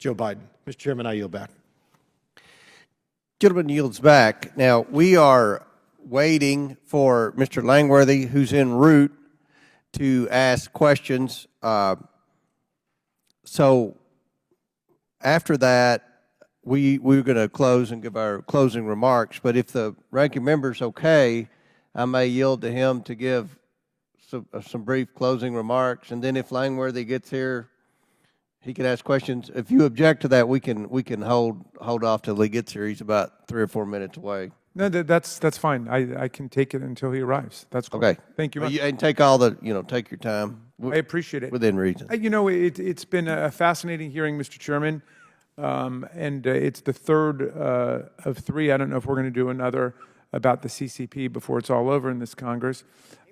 Joe Biden. Mr. Chairman, I yield back. Gentleman yields back. Now, we are waiting for Mr. Langworthy, who's en route, to ask questions. So after that, we're going to close and give our closing remarks. But if the ranking member's okay, I may yield to him to give some brief closing remarks. And then if Langworthy gets here, he can ask questions. If you object to that, we can hold off till he gets here. He's about 3 or 4 minutes away. No, that's fine. I can take it until he arrives. That's cool. Okay. Thank you much. And take all the, take your time. I appreciate it. Within reason. It's been a fascinating hearing, Mr. Chairman. And it's the third of 3. I don't know if we're going to do another about the CCP before it's all over in this Congress.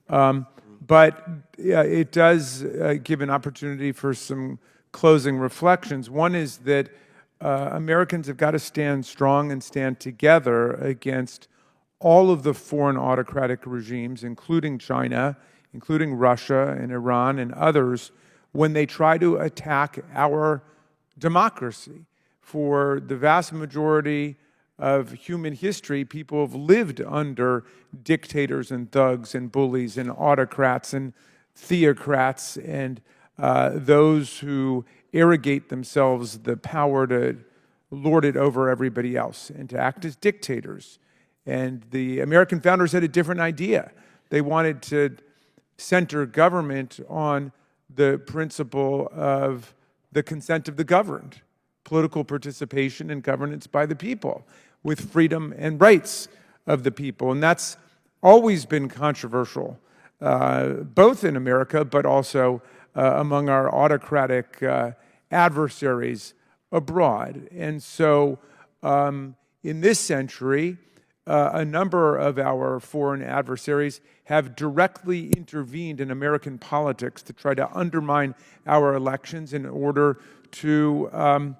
But yeah, it does give an opportunity for some closing reflections. One is that Americans have got to stand strong and stand together against all of the foreign autocratic regimes, including China, including Russia and Iran and others, when they try to attack our democracy. For the vast majority of human history, people have lived under dictators and thugs and bullies and autocrats and theocrats and those who arrogate themselves the power to lord it over everybody else and to act as dictators. And the American founders had a different idea. They wanted to center government on the principle of the consent of the governed, political participation and governance by the people, with freedom and rights of the people. And that's always been controversial, both in America, but also among our autocratic adversaries abroad. And so in this century, a number of our foreign adversaries have directly intervened in American politics to try to undermine our elections in order to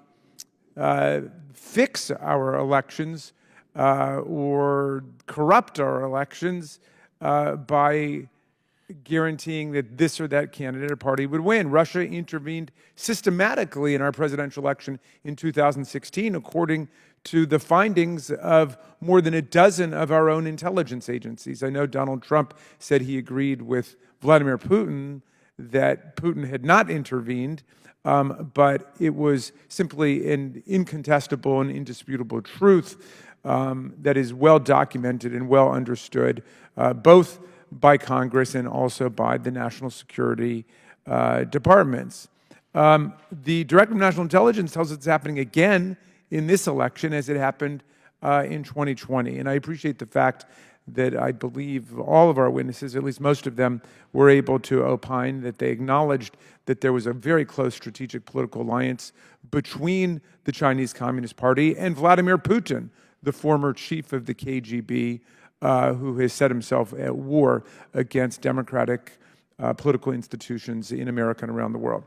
fix our elections or corrupt our elections by guaranteeing that this or that candidate or party would win. Russia intervened systematically in our presidential election in 2016, according to the findings of more than a dozen of our own intelligence agencies. I know Donald Trump said he agreed with Vladimir Putin that Putin had not intervened, but it was simply an incontestable and indisputable truth that is well documented and well understood, both by Congress and also by the national security departments. The Director of National Intelligence tells us it's happening again in this election as it happened in 2020. And I appreciate the fact that I believe all of our witnesses, at least most of them, were able to opine that they acknowledged that there was a very close strategic political alliance between the Chinese Communist Party and Vladimir Putin, the former chief of the KGB, who has set himself at war against democratic political institutions in America and around the world.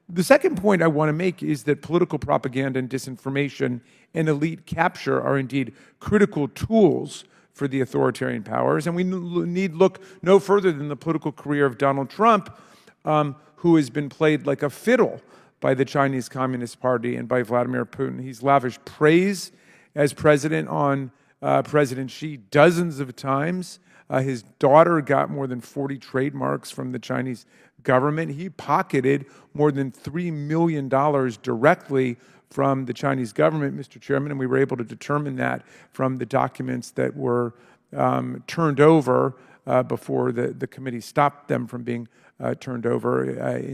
The second point I want to make is that political propaganda and disinformation and elite capture are indeed critical tools for the authoritarian powers, and we need look no further than the political career of Donald Trump, who has been played like a fiddle by the Chinese Communist Party and by Vladimir Putin. He's lavished praise as president on President Xi dozens of times. His daughter got more than 40 trademarks from the Chinese government. He pocketed more than $3 million directly from the Chinese government, Mr. Chairman, and we were able to determine that from the documents that were turned over before the committee stopped them from being turned over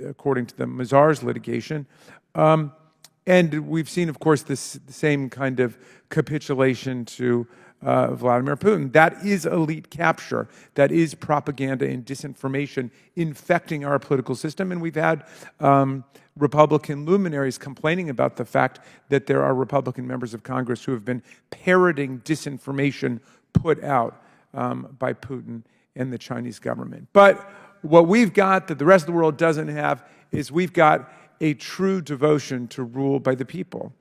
according to the Mazars litigation. And we've seen, of course, the same kind of capitulation to Vladimir Putin. That is elite capture. That is propaganda and disinformation infecting our political system. And we've had Republican luminaries complaining about the fact that there are Republican members of Congress who have been parroting disinformation put out by Putin and the Chinese government. But what we've got that the rest of the world doesn't have is we've got a true devotion to rule by the people.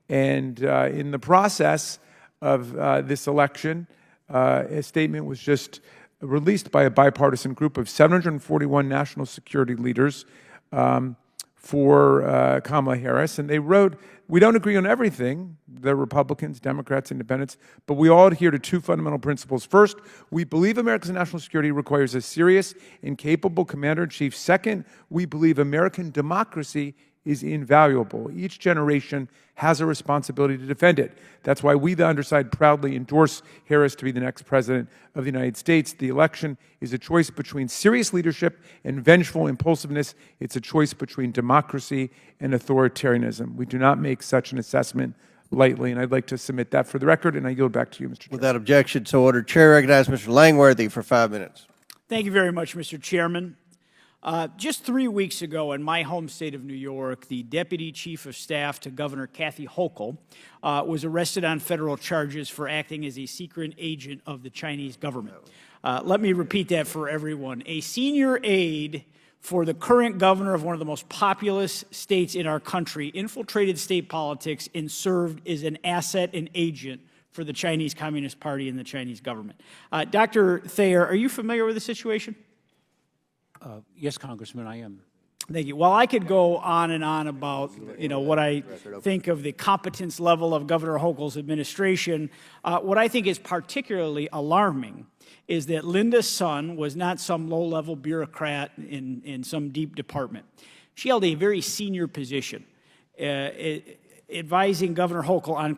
And in the process of this election, a statement was just released by a bipartisan group of 741 national security leaders for Kamala Harris, and they wrote, we don't agree on everything, the Republicans, Democrats, Independents, but we all adhere to two fundamental principles. First, we believe America's national security requires a serious and capable commander-in-chief. Second, we believe American democracy is invaluable. Each generation has a responsibility to defend it. That's why we, the underside, proudly endorse Harris to be the next president of the United States. The election is a choice between serious leadership and vengeful impulsiveness. It's a choice between democracy and authoritarianism. We do not make such an assessment lightly, and I'd like to submit that for the record, and I yield back to you, Mr. Chairman. Without objection, so ordered. Chair recognizes Mr. Langworthy for 5 minutes. Thank you very much, Mr. Chairman. Just 3 weeks ago in my home state of New York, the Deputy Chief of Staff to Governor Kathy Hochul was arrested on federal charges for acting as a secret agent of the Chinese government. Let me repeat that for everyone. A senior aide for the current governor of one of the most populous states in our country infiltrated state politics and served as an asset and agent for the Chinese Communist Party and the Chinese government. Dr. Thayer, are you familiar with the situation? Yes, Congressman, I am. Thank you. Well, I could go on and on about, what I think of the competence level of Governor Hochul's administration. What I think is particularly alarming is that Linda's son was not some low-level bureaucrat in some deep department. She held a very senior position, advising Governor Hochul on